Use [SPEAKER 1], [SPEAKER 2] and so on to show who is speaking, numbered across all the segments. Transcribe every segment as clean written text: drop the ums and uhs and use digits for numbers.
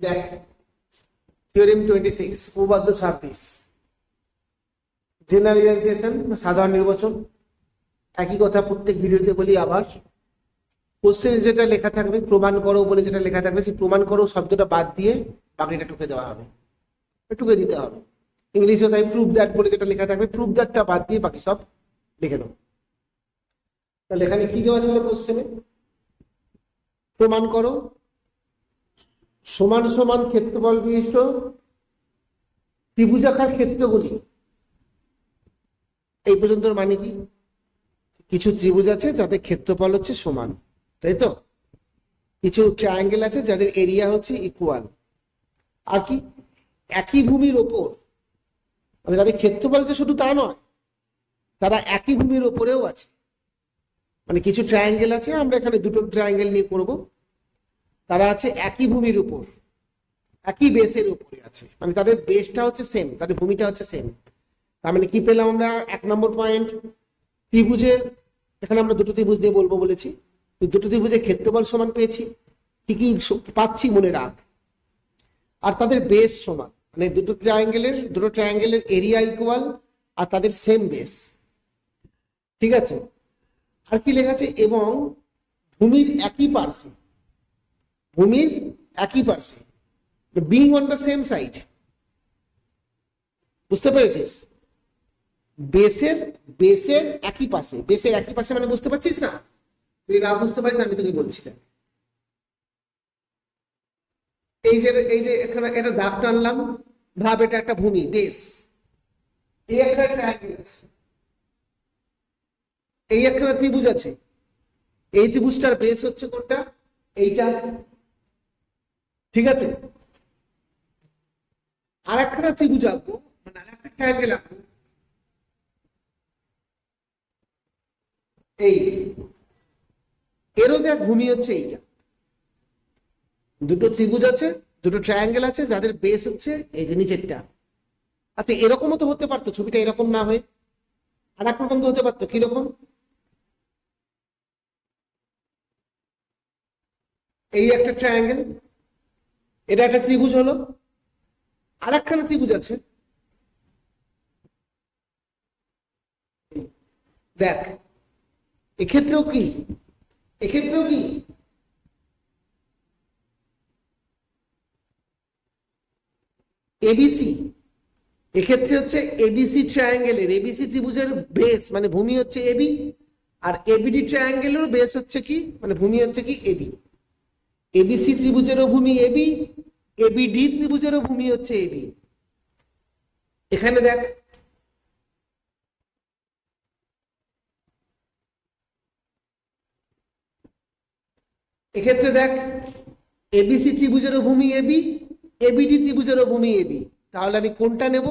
[SPEAKER 1] দেখ থিওরেম 26 উপপাদ্য 26 জেনারেলাইজেশন সাধারণ নির্বাচন। একই কথা প্রত্যেক ভিডিওতে বলি আবার, কোশ্চেন যেটা লেখা থাকবে প্রমাণ করো বলে যেটা লেখা থাকবে সেই প্রমাণ করো শব্দটা বাদ দিয়ে বাকিটা টুকে দেওয়া হবে, টুকে দিতে হবে। ইংলিশে তাই প্রুভ দ্যাট বলে যেটা লেখা থাকবে প্রুভ দ্যাটটা বাদ দিয়ে বাকি সব লিখে দাও। তাহলে এখানে কি দেওয়া ছিল কোশ্চেনে? প্রমাণ করো সমান সমান ক্ষেত্রফল বিশিষ্ট ত্রিভুজাকার ক্ষেত্রগুলি। এই পর্যন্ত মানে কি? কিছু ত্রিভুজ আছে যাদের ক্ষেত্রফল হচ্ছে সমান, তাই তো? কিছু ট্রায়াঙ্গেল আছে যাদের এরিয়া হচ্ছে ইকুয়াল। আর কি একই ভূমির ওপর, মানে তাদের ক্ষেত্রফল যে শুধু তা নয়, তারা একই ভূমির ওপরেও আছে। মানে কিছু ট্রায়াঙ্গেল আছে, আমরা এখানে দুটো ট্রায়াঙ্গেল নিয়ে করব, তারা আছে একই ভূমির উপর, একই বেসের উপরে আছে, মানে তাদের বেসটা হচ্ছে সেম, তাদের ভূমিটা হচ্ছে সেম। তার মানে কি পেলাম আমরা? 1 নম্বর পয়েন্ট, ত্রিভুজের, এখানে আমরা দুটো ত্রিভুজ দিয়ে বলবো বলেছি, দুটো ত্রিভুজের ক্ষেত্রফল সমান পেয়েছি, কি কি পাচ্ছি মনে রাখ। আর তাদের বেস সমান, মানে দুটো ট্রায়াঙ্গেলের এরিয়া ইকুয়াল আর তাদের সেম বেস, ঠিক আছে? আর কি লেখা আছে? এবং ভূমির একই পার্শ্বে, ভূমির একই পার্শ্বে, being on the same side. বুঝতে পেরেছিস? বেসের একই পাশে, বেসের একই পাশে মানে বুঝতে পারছিস না? তুই না বুঝতে পারিস না, আমি তোকে বলছি না। এই যে এখানে একটা দাগ টানলাম, ভাব এটা একটা ভূমি, বেস। এই একটা ট্রায়াঙ্গেল আছে, এই একটা ত্রিভুজ আছে, এই ত্রিভুজটার বেস হচ্ছে কোনটা? এইটা, ঠিক আছে? আর একটা ত্রিভুজ আঁকবো, মানে আর একটা ট্রায়াঙ্গেল আঁকবো, এই এরও দেখ ভূমি হচ্ছে এইটা। দুটো ত্রিভুজ আছে, দুটো ট্রায়াঙ্গেল আছে যাদের বেস হচ্ছে এই যে নিচেরটা। আচ্ছা এরকমও তো হতে পারতো, ছবিটা এরকম না হয়ে আর এক রকম তো হতে পারতো। কিরকম? এই একটা ট্রায়াঙ্গেল, এটা একটা ত্রিভুজ হলো, আর একখানা ত্রিভুজ আছে, দেখ এক্ষেত্রেও কি এবিসি, এক্ষেত্রে হচ্ছে এবিসি ট্রায়াঙ্গেলের, এবিসি ত্রিভুজের বেস মানে ভূমি হচ্ছে এবি, আর এবিডি ট্রায়াঙ্গেলের বেস হচ্ছে কি, মানে ভূমি হচ্ছে কি এবি। এবিসি ত্রিভুজেরও ভূমি এবি, এবিডি ত্রিভুজেরও ভূমি হচ্ছে এবি। এখানে দেখ এক্ষেত্রে দেখ এবিসি ত্রিভুজেরও ভূমি এবি, এবিডি ত্রিভুজেরও ভূমি এবি। তাহলে আমি কোনটা নেব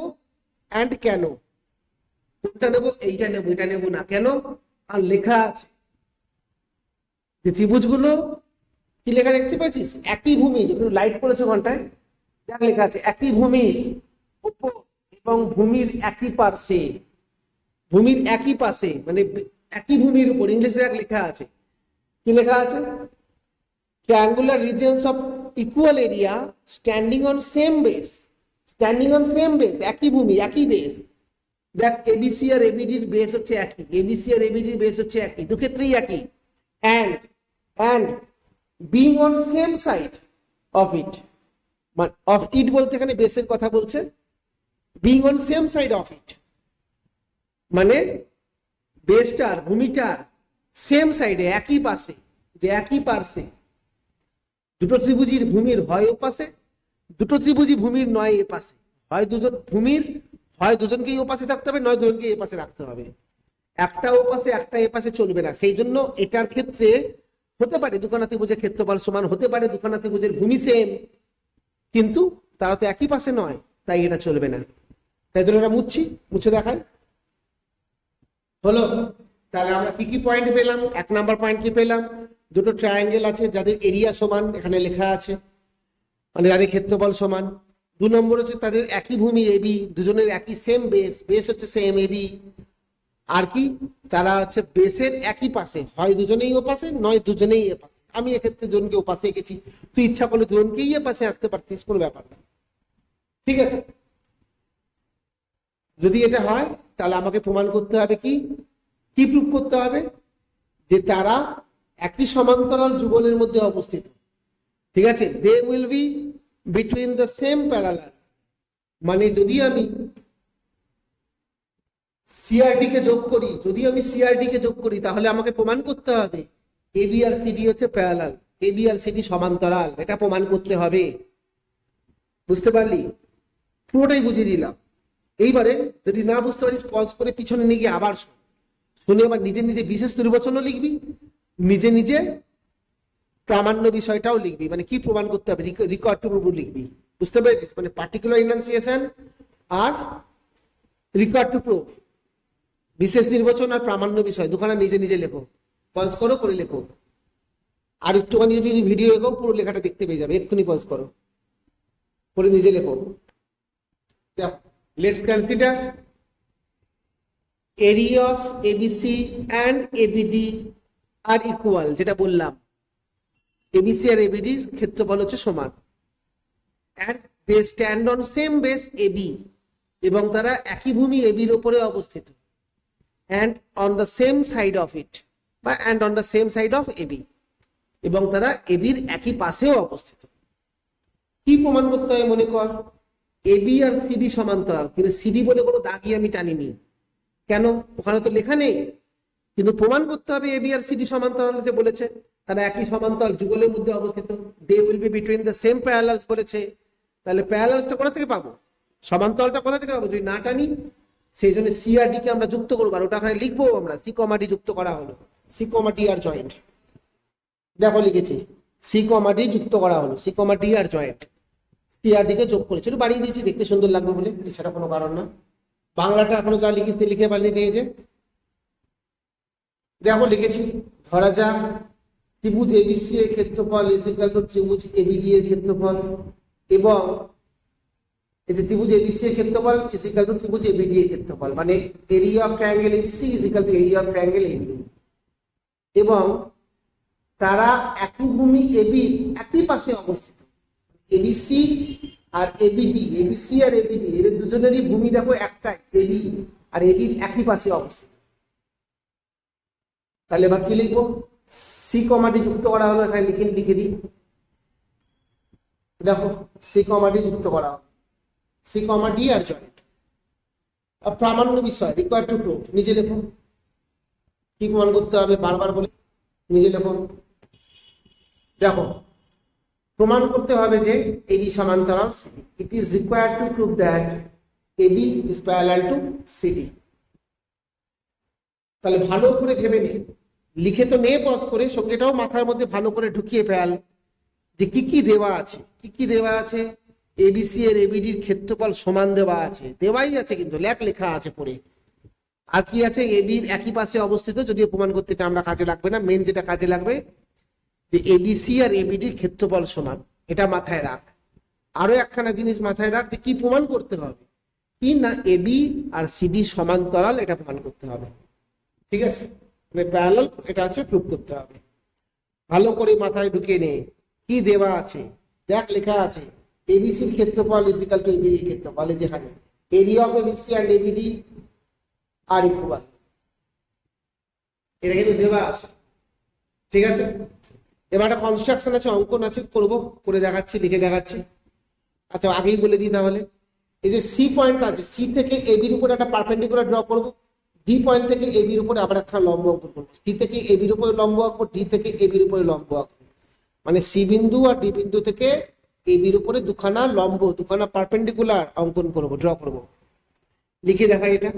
[SPEAKER 1] অ্যান্ড কেন? কোনটা নেব? এইটা নেব, এটা নেব না। কেন? আর লেখা আছে যে ত্রিভুজগুলো কি লেখা দেখতে পাচ্ছিস? একই ভূমির, একটু লাইট পড়েছে ঘন্টায়, দেখ লেখা আছে একই ভূমির উপর এবং ভূমির একই পার্শ্বে, ভূমির একই পাশে মানে একই ভূমির উপর। ইংলিশে দেখ লেখা আছে, কি লেখা আছে? triangular regions of equal area standing on same base, standing on same base, একই ভূমি একই বেস। দেখ এবিসি আর এবিডির বেস হচ্ছে একই, এবিসি আর এবিডির বেস হচ্ছে একই, দু ক্ষেত্রেই একই। and being on same side of it, মানে of it বলতে এখানে বেসের কথা বলছে, being on same side of it মানে বেসটার, ভূমিটার সেম সাইডে, একই পাশে, যে একই পার্শ্বে। দুটো ত্রিভুজের ভূমির হয় ও পাশে, দুটো ত্রিভুজই ভূমির নয় এ পাশে। হয় দুজন ভূমির, হয় দুজনকেই ও পাশে থাকতে হবে, নয় দুজনকে এ পাশে রাখতে হবে। একটা ও পাশে একটা এ পাশে চলবে না। সেই জন্য এটার ক্ষেত্রে হতে পারে দুখানা ত্রিভুজের ক্ষেত্রফল সমান, হতে পারে দুখানা ত্রিভুজের ভূমি সেম, কিন্তু তারা তো একই পাশে নয়, তাই এটা চলবে না। তাই জন্য এটা মুছে দেখায়। হলো? তাহলে আমরা কি কি পয়েন্ট পেলাম? 1 নাম্বার পয়েন্ট কি পেলাম? দুটো ট্রায়াঙ্গেল আছে যাদের এরিয়া সমান, এখানে লেখা আছে, মানে যাদের ক্ষেত্রফল সমান। 2 নম্বর হচ্ছে তাদের একই ভূমি এবি, দুজনের একই সেম বেস, বেস হচ্ছে সেম এবি। আর কি? তারা হচ্ছে বেসের একই পাশে, হয় দুজনেই ও পাশে, নয় দুজনেই এ পাশে। আমি এক্ষেত্রে জনকে ও পাশে এঁকেছি, তুই ইচ্ছা করলে জনকেই পাশে আঁকতে পারতিস, কোনো ব্যাপার না। ঠিক আছে, যদি এটা হয় তাহলে আমাকে প্রমাণ করতে হবে কি কি প্রুফ করতে হবে, যে তারা একই সমান্তরাল যুগলের মধ্যে অবস্থিত। ঠিক আছে, they will be between the same parallel. মানে যদি আমি সিআরডি কে যোগ করি, তাহলে আমাকে প্রমাণ করতে হবে এবি আর সিডি হচ্ছে প্যারালাল, এবি আর সিডি সমান্তরাল, এটা প্রমাণ করতে হবে। বুঝতে পারলি? পুরোটাই বুঝিয়ে দিলাম। এইবারে যদি না বুঝতে পারিস পজ করে পিছনে নিয়ে গিয়ে আবার শুনে আবার নিজে নিজে বিশেষ নির্বাচনও লিখবি, নিজে নিজে প্রামাণ্য বিষয়টাও লিখবি। মানে কি প্রমাণ করতে হবে, রিকর্ড টু প্রুফ লিখবি। বুঝতে পেরেছিস? মানে পার্টিকুলার ইনাউন্সিয়েশন আর রিকর্ড টু প্রুফ, বিশেষ নির্বাচন আর প্রামাণ্য বিষয় দুখানা নিজে নিজে লেখো, পজ করো করে লেখো। আর একটুখানি যদি ভিডিও এগো পুরো লেখাটা দেখতে পেয়ে যাবে, এক্ষুনি পজ করো করে নিজে লেখো। Let's consider area of ABC and ABD are equal, যেটা বললাম এবিসি আর এবিডির ক্ষেত্রফল হচ্ছে সমান, and they stand on same base AB, এবং তারা একই ভূমি এবির উপরে অবস্থিত, and on the same side of it, বা and on the same side of AB, এবং তারা এবির একই পাশেও অবস্থিত। কি প্রমাণ করতে হয় মনে কর, এবি আর সিডি সমান্তরাল, কিন্তু সিডি বলে কোনো দাগই আমি টানিনি, কেন? ওখানে তো লেখা নেই, কিন্তু প্রমাণ করতে হবে এবি আর সিডি সমান্তরাল যে বলেছে, তারা একই সমান্তরাল যুগলের মধ্যে অবস্থিত, they will be between the same parallels বলেছে। তাহলে প্যারালালসটা কোথা থেকে পাবো, সমান্তরালটা কোথা থেকে পাবো যদি না টানি? সেই জন্য সি আর ডি কে আমরা যুক্ত করবো, আর ওটা এখানে লিখবো আমরা, সি কমা ডি যুক্ত করা হলো, সি কমা ডি আর জয়েন্ট। দেখো লিখেছি সি কমা ডি যুক্ত করা হলো, সি কমা ডি আর জয়েন্ট, সি আর ডি কে যোগ করেছি, একটু বাড়িয়ে দিয়েছি দেখতে সুন্দর লাগবে বলে, সেটা কোনো কারণ না। বাংলাটা এখনো যা লিখিস লিখে পারলি চেয়েছে। দেখো লিখেছি, ধরা যাক ত্রিভুজ এবিসি এর ক্ষেত্রফল ইজ ইকুয়াল টু ত্রিভুজ এবিডি এর ক্ষেত্রফল, এবং এই যে ত্রিভুজ এবিসি এর ক্ষেত্রফল ইজ ইকুয়াল টু ত্রিভুজ এবিডি এর ক্ষেত্রফল, মানে area of triangle ABC is equal two area of triangle ABD, এবং তারা একই ভূমি এবি একই পাশে অবস্থিত। এবিসি আর এবিডি, এবিসি আর এবিডি এদের দুজনেরই ভূমি দেখো একটাই, এবি আর এবির একই পাশে অবস্থিত। তাহলে এবার কি লিখবো, সি কমা ডি যুক্ত করা হলো, এখানে লিখে দিই, দেখো সি কমা ডি যুক্ত করা হলো, সি কমা ডি আর জয়েন্ট। প্রামাণ্য বিষয় রিকোয়ার্ড টু প্রুফ, নিজে লেখো কি প্রমাণ করতে হবে, বারবার বলে নিজে লেখো। দেখো প্রমাণ করতে হবে যে এবি সমান্তরাল CD, it is required to prove that AB is parallel to CD. তাহলে ভালো করে ভেবে নে, লিখে তো নে পজ করে, সঙ্গেটাও মাথার মধ্যে ভালো করে ঢুকিয়ে ফেল যে কি কি দেওয়া আছে, কি কি দেওয়া আছে। এবিসি এর এবিডির ক্ষেত্রফল সমান দেওয়া আছে, দেওয়াই আছে কিন্তু লেখা আছে পড়ে। আর কি আছে, এবির একই পাশে অবস্থিত, যদিও প্রমাণ করতে এটা আমরা কাজে লাগবে না, মেন যেটা কাজে লাগবে যে এবিসি আর এবিডির ক্ষেত্রফল সমান, এটা মাথায় রাখ। আরো একখানা জিনিস মাথায় রাখ, যে কি প্রমাণ করতে হবে, কি না এবি আর সিডি সমান্তরাল, এটা প্রমাণ করতে হবে। ঠিক আছে, মানে প্যারালাল, এটা হচ্ছে প্রুফ করতে হবে। ভালো করে মাথায় ঢুকিয়ে নে কি দেওয়া আছে, দেখ লেখা আছে এবিসির ক্ষেত্রফল ইজ ইকুয়াল টু এবিডির ক্ষেত্রফল, যেখানে area of ABC and ABD are equal, এটা কিন্তু দেওয়া আছে। ঠিক আছে, এবার একটা কনস্ট্রাকশন আছে, অঙ্কন আছে, করবো, করে দেখাচ্ছি, লিখে দেখাচ্ছি। আচ্ছা আগেই বলে দিই তাহলে, এই যে সি পয়েন্ট আছে, সি থেকে এবির উপরে একটা পারপেন্ডিকুলার ড্র করবো, ডি পয়েন্ট থেকে এবির উপরে আবার একটা লম্ব অঙ্কন করবো, সি থেকে এবির উপরে লম্ব আঁকবো, ডি থেকে এবির উপরে লম্ব আঁকবো, মানে সি বিন্দু আর ডি বিন্দু থেকে এবির উপরে দুখানা লম্ব, দুখানা পারপেন্ডিকুলার অঙ্কন করবো, ড্র করবো। লিখে দেখাই এটা।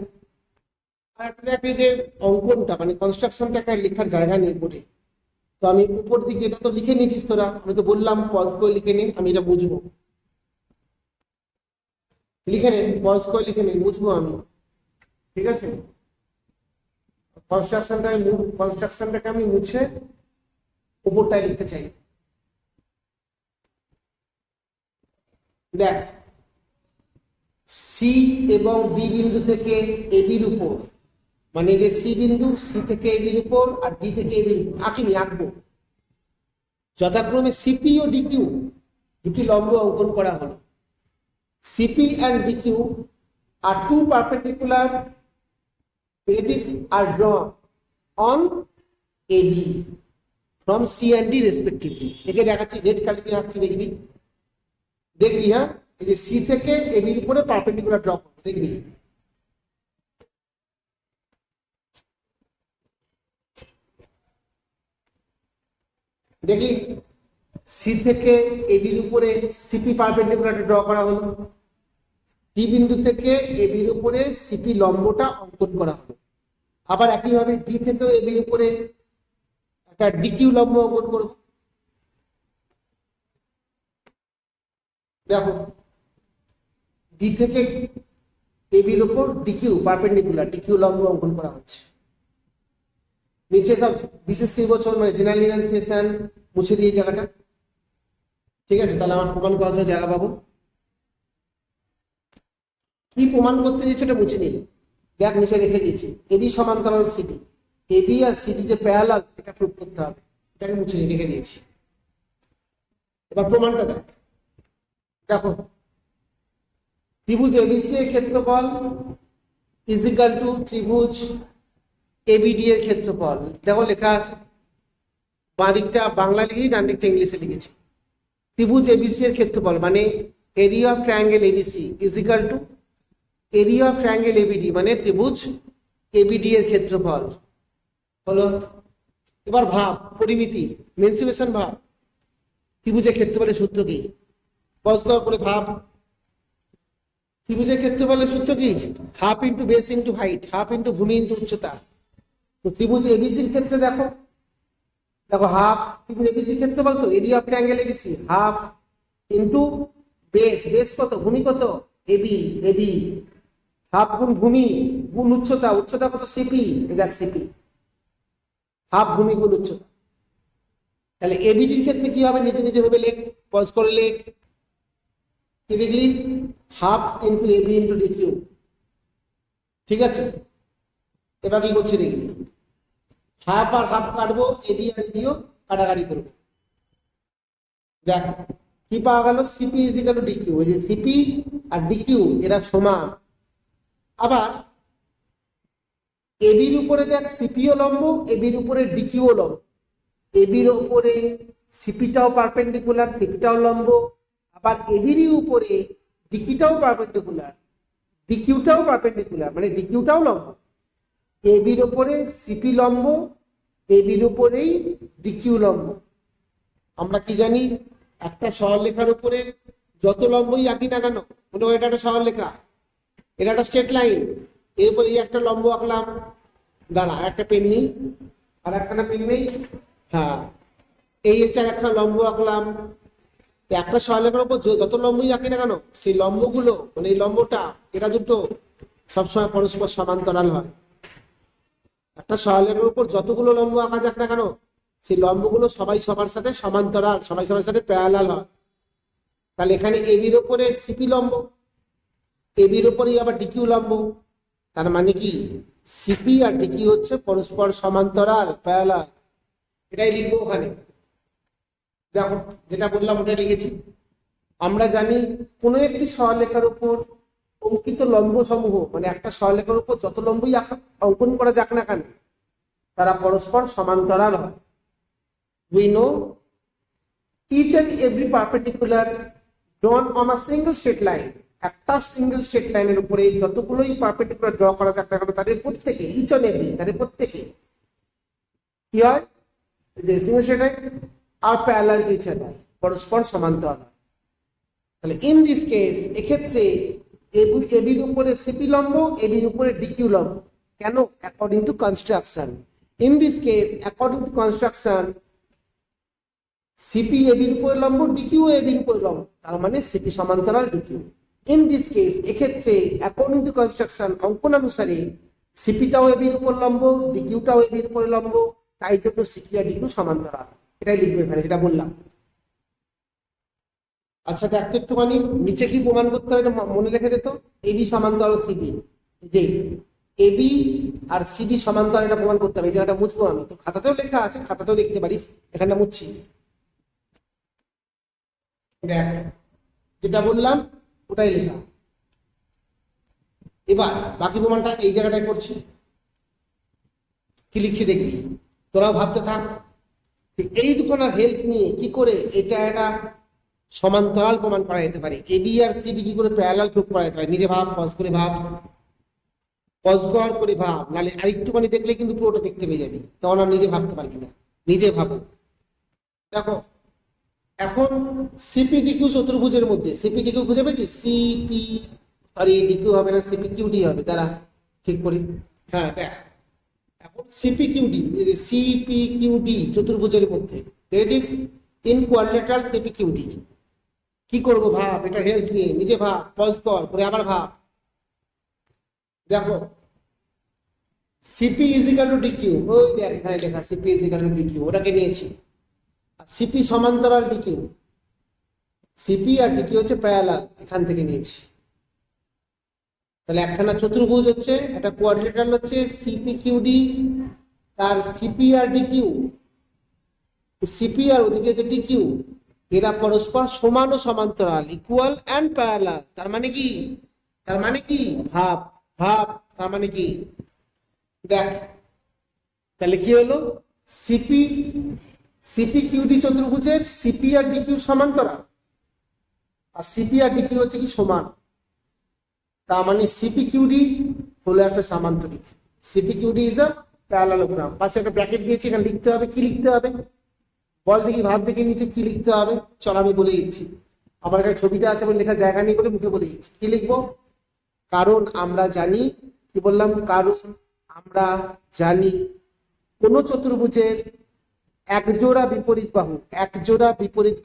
[SPEAKER 1] আর একটা দেখবে যে অঙ্কনটা মানে কনস্ট্রাকশনটা একটা লেখার জায়গা নেই বলে, তো আমি উপর দিকে, এটা তো লিখে নিয়েছিস তোরা, আমি তো বললাম পজ করে লিখে নে, আমি এটা বুঝবো, লিখে নে, পজ করে লিখে নে, বুঝবো আমি। ঠিক আছে, কনস্ট্রাকশনটাকে আমি মুছে উপরটায় লিখতে চাই। দেখ, সি এবং ডি বিন্দু থেকে এবির উপর, মানে যে সি বিন্দু, সি থেকে এবির উপর আর ডি থেকে এবির উপর, আঁকিনি, আঁকবো। যথাক্রমে সিপি ও ডিকিউ দুটি লম্ব অঙ্কন করা হলো। CP and DQ are two perpendicular pages are drawn on AB from C and D respectively. একে দেখাচ্ছি, রেড কালি দিয়ে আঁকছি, দেখবি দেখবি হ্যাঁ, এই যে সি থেকে এবির উপরে পারপেন্ডিকুলার ড্র করবো, দেখবি দেখলি সি থেকে এবির উপরে সিপি পারপেন্ডিকুলার ড্র করা হলো, সি বিন্দু থেকে এবির উপরে সিপি লম্বটা অঙ্কন করা হলো। আবার একইভাবে ডি থেকেও এবির উপরে একটা ডিকিউ লম্ব অঙ্কন করব। দেখো ডি থেকে এবির উপর ডিকিউ পারপেন্ডিকুলার ডিকিউ লম্ব অঙ্কন করা হচ্ছে। নিচে সব বিশেষ নির্বাচন মানে জেনারেল ইনান্সিয়েশন মুছে দিয়ে জায়গাটা, ঠিক আছে? তাহলে আমার প্রমাণ করার জন্য জায়গা পাবো। কি প্রমাণ করতে দিয়েছে ওটা মুছে নিল। দেখ নিচে রেখে দিয়েছি এবি সমান্তরাল সিডি, এবি আর সিডি যে প্যারালাল এটা প্রুভ করতে হবে, এটাকে মুছে নিয়ে রেখে দিয়েছি। এবার প্রমাণটা দেখ। দেখো ত্রিভুজ এবিসি এর ক্ষেত্রফল ইজ ইকুয়াল টু ত্রিভুজ এবিডি এর ক্ষেত্রফল। দেখো লেখা আছে, বাঁ দিকটা বাংলা লিখেছি, ডান দিকটা ইংলিশে লিখেছি। ত্রিভুজ এবিসি এর ক্ষেত্রফল মানে area of triangle ABC is equal two area of triangle ABD মানে ত্রিভুজ এবিডি এর ক্ষেত্রফল হলো। এবার ভাব পরিমিতি মেনসুরেশন ভাব ত্রিভুজের ক্ষেত্রফলের সূত্র কি? পজ করার পরে ভাব ত্রিভুজের ক্ষেত্রফলের সূত্র কি? Half into base into height, half into ভূমি ইন্টু উচ্চতা। তো ত্রিভুজ এবিসির ক্ষেত্রে দেখো দেখো হাফ ত্রিভুজ এবিসির ক্ষেত্রফল তো area of triangle ABC half into base, base কত ভূমি কত এবি, এবি হাফ গুণ ভূমি গুণ উচ্চতা, উচ্চতা কত সিপি, দেখ সিপি হাফ ভূমি গুণ উচ্চতা। তাহলে এবিডির ক্ষেত্রে কি হবে? নিজে নিজে ভেবে লেখ, পজ করে লেখ। কি দেখলি? Half into AB into DQ, ঠিক আছে? এবার কি করছি দেখলি, হাফ আর হাফ কাটবো, এবি আর ডিও কাটাকাটি করবো। দেখ কি পাওয়া গেল? CP is equal to DQ. এই যে সিপি আর ডিকিউ এরা সমান। আবার এবির উপরে দেখ সিপিও লম্ব, এবির উপরে ডিকিউ লম্ব। এবির উপরে সিপিটাও পারপেন্ডিকুলার, সিপিটাও লম্ব। আবার এবির উপরে ডিকিটাও পারপেন্ডিকুলার, ডিকিউটাও পারপেন্ডিকুলার মানে ডিকিউটাও লম্ব। এবির উপরে সিপি লম্ব, এবির উপরেই ডিকিউ লম্ব। আমরা কি জানি, একটা সরলরেখার উপরে যত লম্বই আঁকি না কেন, মনে হয় এটা একটা সরলরেখা, এটা একটা স্ট্রেট লাইন, এরপরে এই একটা লম্ব আঁকলাম, দাঁড়া একটা পেন নেই, আর একখানা পেন নেই, হ্যাঁ এই হচ্ছে একটা লম্ব আঁকলাম। একটা সরলরেখার উপর যত লম্বই আঁকি না কেন, সেই লম্বগুলো মানে এই লম্বটা এটা দুটো সবসময় পরস্পর সমান্তরাল হয়। একটা সরলরেখার উপর যতগুলো লম্ব আঁকা যাক না কেন, সেই লম্বগুলো সবাই সবার সাথে সমান্তরাল, সবাই সবার সাথে প্যারালাল হয়। তাহলে এখানে এবির উপরে সিপি লম্ব, এবির উপরেই আবার ডিকিউ লম্ব। তার মানে কি সিপি আর ডিকিউ হচ্ছে পরস্পর সমান্তরাল, প্যারালাল। এটাই লিখবো ওখানে। দেখো যেটা বললাম ওটা লিখেছি। আমরা জানি কোনো একটি সরলরেখার উপর অঙ্কিত লম্ব সমূহ মানে একটা সরলরেখার উপর যত লম্বই অঙ্কন করা যাক না কেন, তারা পরস্পর সমান্তরাল হয়। We know each and every perpendicular drawn on a single straight line, একটা সিঙ্গেল স্ট্রেট লাইনের উপরে যতগুলোই পারপেন্ডিকুলার ড্র করা যাক না কেন, তাদের প্রত্যেকে each and every তাদের প্রত্যেকে কি হয়, যে single straight line are parallel to each other, পরস্পর সমান্তরাল হয়। তাহলে ইন দিস কেস এক্ষেত্রে এবির উপরে সিপি লম্ব, এবির উপরে ডিকিউ লম্ব। কেন? According to construction. In this case according to construction CP এবির উপরে লম্ব, ডিকিউ এবির উপরে লম্ব, তার মানে সিপি সমান্তরাল ডিকিউ। ইন দিস কেস এক্ষেত্রে অ্যাকর্ডিং টু কনস্ট্রাকশন অঙ্কনানুসারে সিপিটাও এবির উপর লম্ব, ডিকিউটাও এবির উপরে লম্ব, তাই জন্য সিপি আর ডিকিউ সমান্তরাল। এটাই লিখবো এখানে যেটা বললাম। আচ্ছা দেখতো একটুখানি নিচে কি প্রমাণ করতে হবে এটা মনে রেখে দিত। এবি সমান্তরাল সিডি, যে এবি আর সিডি সমান্তরাল এটা প্রমাণ করতে হবে। এই জায়গাটা মুছবো আমি, তো খাতাতেও লেখা আছে, খাতাতেও দেখতে পারিস, এখানটা মুছছি। দেখ যেটা বললাম ওটাই লেখা। এবার বাকি প্রমাণটা এই জায়গাটায় করছি, কি লিখছি দেখি, তোরাও ভাবতে থাক। এই দুখানার হেল্প নিয়ে কি করে এটা একটা সমান্তরাল প্রমাণ করা যেতে পারে, এবি আর সিডি কি করে প্যারালাল প্রুফ করা যেতে পারে। নিজে ভাব, পজ করে ভাব, পজ করে ভাব, নাহলে আরেকটুখানি দেখলে কিন্তু পুরোটা দেখতে পেয়ে যাবি, তখন আর নিজে ভাবতে পারবি না। নিজে ভাবো। দেখো এখন সিপিডিকিউ চতুর্ভুজের মধ্যে, সিপিডিকিউ খুঁজে পেয়েছি, সিপি সরি ডিকিউ হবে না, সিপিকিউডি হবে, তারা ঠিক করি। হ্যাঁ দেখ এখন সিপিকিউডি, এই যে সিপিকিউডি চতুর্ভুজের মধ্যে দেখেছিস, ইন কোয়াড্রিল্যাটারাল সিপিকিউডি কি করবো ভাব, এটার হেল্প নিয়ে নিজে ভাব, পজ করে আবার ভাব। দেখো CP is equal to DQ, ওই দেখ এখানে লেখা CP is equal to DQ, ওটাকে নিয়েছি। আর সিপি সমান্তরাল ডিকিউ, সিপি আর ডিকিউ হচ্ছে প্যারালাল, এখান থেকে নিয়েছি। তাহলে একখানা চতুর্ভুজ হচ্ছে, একটা কোয়াড্রিল্যাটারাল হচ্ছে সিপি কিউডি, তার সিপি আর ডিকিউ, সিপি আর ওদিকে হচ্ছে ডিকিউ, এরা পরস্পর সমান ও সমান্তরাল, ইকুয়াল অ্যান্ড প্যারালাল। তার মানে কি, তার মানে কি ভাব ভাব, তার মানে কি দেখ, তাহলে কি হলো, সিপি সিপি কিউডি চতুর্ভুজের সিপি আর ডিকিউ সমান্তরাল, আর সিপি আর ডিকিউ হচ্ছে কি সমান। তার মানে সিপি কিউডি হলো একটা সামান্তরিক, সিপি কিউডি ইজ আ প্যারালালোগ্রাম। পাশে একটা ব্র্যাকেট দিয়েছি, এখানে লিখতে হবে, কি লিখতে হবে বল দেখি, ভাব দেখে নিচে কি লিখতে হবে, চল আমি বলে দিচ্ছি। আমার কাছে ছবিটা আছে বলে লেখার জায়গা নেই বলে মুখে বলে দিচ্ছি, কি লিখবো, কারণ আমরা জানি, কি বললাম, কারণ আমরা জানি কোন চতুর্ভুজের একজোড়া বিপরীত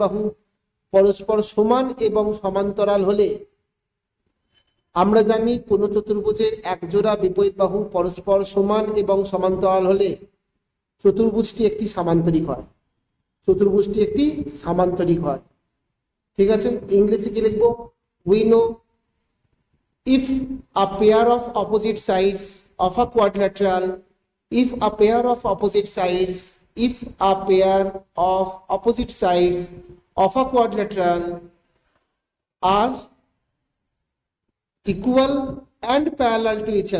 [SPEAKER 1] বাহু পরস্পর সমান এবং সমান্তরাল হলে, আমরা জানি কোন চতুর্ভুজের একজোড়া বিপরীত বাহু পরস্পর সমান এবং সমান্তরাল হলে চতুর্ভুজটি একটি সামান্তরিক হয়, চতুর্ভুজটি একটি সামান্তরিক হয়। ঠিক আছে, ইংলিশে কি লিখবো, we know if a pair of opposite sides of a quadrilateral, if a pair of opposite sides of a quadrilateral are equal and parallel to each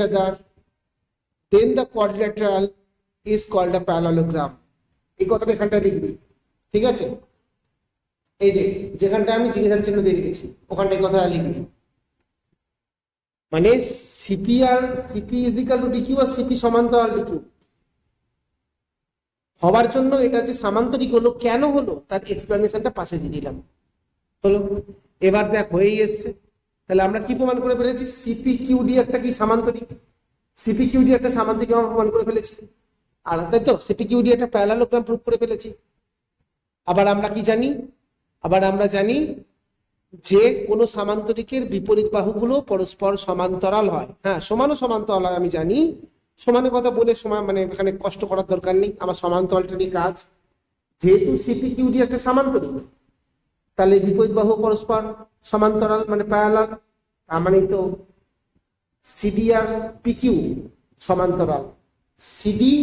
[SPEAKER 1] other, then the quadrilateral is called a parallelogram. এই কথাটা এখানটা লিখবি, ঠিক আছে, এই যে যেখানটা আমি জিজ্ঞাসা চিহ্ন দিয়ে রেখেছি ওখানটায় কথা লিখবি। মানে CP is equal to DQ আর সিপি সমান্তরাল ডিকিউ হবার জন্য এটা যে সামান্তরিক হলো, কেন হলো তার এক্সপ্লেনেশনটা পাশে দিয়ে দিলাম। হলো, এবার দেখ হয়েই এসছে। তাহলে আমরা কি প্রমাণ করে ফেলেছি, সিপি কিউডি একটা কি সামান্তরিক, সিপি কিউডি একটা সামান্তরিক আমরা প্রমাণ করে ফেলেছি, আর তাই তো সিপি কিউডি একটা প্যারালালোগ্রাম প্রুফ করে ফেলেছি। আবার আমরা কি জানি, আমরা জানি যে কোন সামান্তরিকের বিপরীত বাহুগুলো পরস্পর সমান্তরাল হয়। হ্যাঁ, সমান ও সমান্তরাল হয় আমি জানি, সমানের কথা বলে সমান মানে এখানে কষ্ট করার দরকার নেই, আমার সমান্তরালটা নিয়ে কাজ। যেহেতু সিপি কিউডি একটা সামান্তরিক, তাহলে বিপরীত বাহু পরস্পর সমান্তরাল মানে প্যারালাল, তার মানে তো সিডি আর পিকিউ সমান্তরাল, সিডি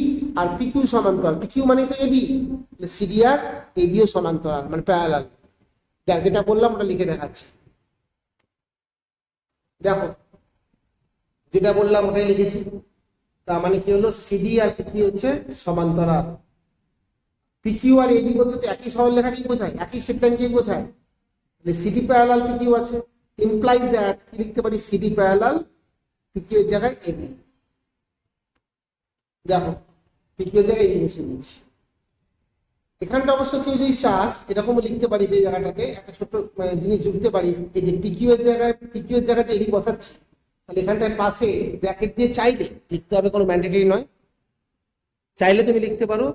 [SPEAKER 1] আর পিকিউ সমান্তরাল, পিকিউ মানে তো এবি, সিডি আর এবিও সমান্তরাল মানে প্যারালাল। দেখ যেটা বললাম ওটা লিখে দেখাচ্ছি, দেখো যেটা বললাম ওটাই লিখেছি। তার মানে কি হলো, সিডি আর পিকিউ হচ্ছে সমান্তরাল, পিকিউ আর এবি বলতে তো একই সরলরেখা কি বোঝায়, একই স্ট্রেট লাইন কি বোঝায়, তাহলে সিডি প্যারালাল পিকিউ আছে, ইমপ্লাইজ দ্যাট কি লিখতে পারি, সিডি প্যারালাল পিকিউ এর জায়গায় এবি। দেখো পিকিউ এর জায়গায় এবি বসিয়ে দিচ্ছি। এখানটা অবশ্য কেউ যদি চাস এরকম লিখতে পারিস, এই জায়গাটাতে একটা ছোট্ট জিনিস জুড়তে পারিস, এই যে পিকিউ এর জায়গায় যে এবি বসাচ্ছি, তাহলে এখানটায় পাশে ব্র্যাকেট দিয়ে চাইলে লিখতে হবে, কোনো ম্যান্ডেটরি নয়, চাইলে তুমি লিখতে পারো।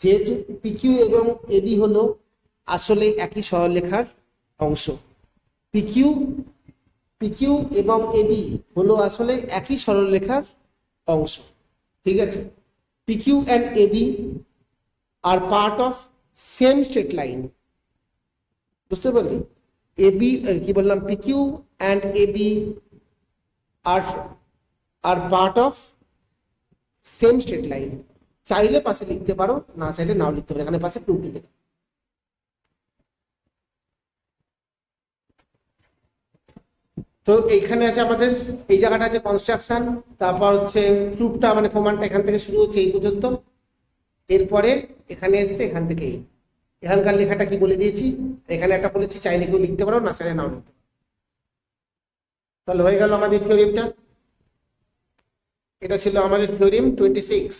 [SPEAKER 1] যেহেতু পিকিউ এবং এবি হলো আসলে একই সরলরেখার অংশ, পিকিউ এবং এবি হলো আসলে একই সরলরেখার অংশ, ঠিক আছে। PQ and AB are part of same straight line, বুঝতে পারলি, এবি কি বললাম, PQ and AB are part of same straight line, চাইলে পাশে লিখতে পারো, না চাইলে নাও লিখতে পারো, এখানে পাশে প্রুফ লিখে দাও। তো এইখানে আছে আমাদের এই জায়গাটা আছে কনস্ট্রাকশন, তারপর হচ্ছে প্রুফটা মানে প্রমাণটা এখান থেকে শুরু হচ্ছে এই পর্যন্ত, এরপরে এখানে এসছে এখান থেকে এখানকার লেখাটা কি বলে দিয়েছি, এখানে একটা বলেছি চাইলে কেউ লিখতে পারো, না চাইলে নাও লিখতে পারো। তাহলে হয়ে গেল আমাদের থিওরিমটা। এটা ছিল আমাদের থিওরিম 26।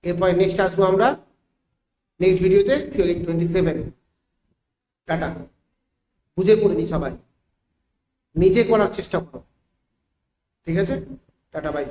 [SPEAKER 1] এরপরে নেক্সট আসবো আমরা নেক্সট ভিডিওতে থিওরিম 27। টাটা। বুঝে পড়ে নি সবাই, নিজে করার চেষ্টা করো, ঠিক আছে? Tata bye.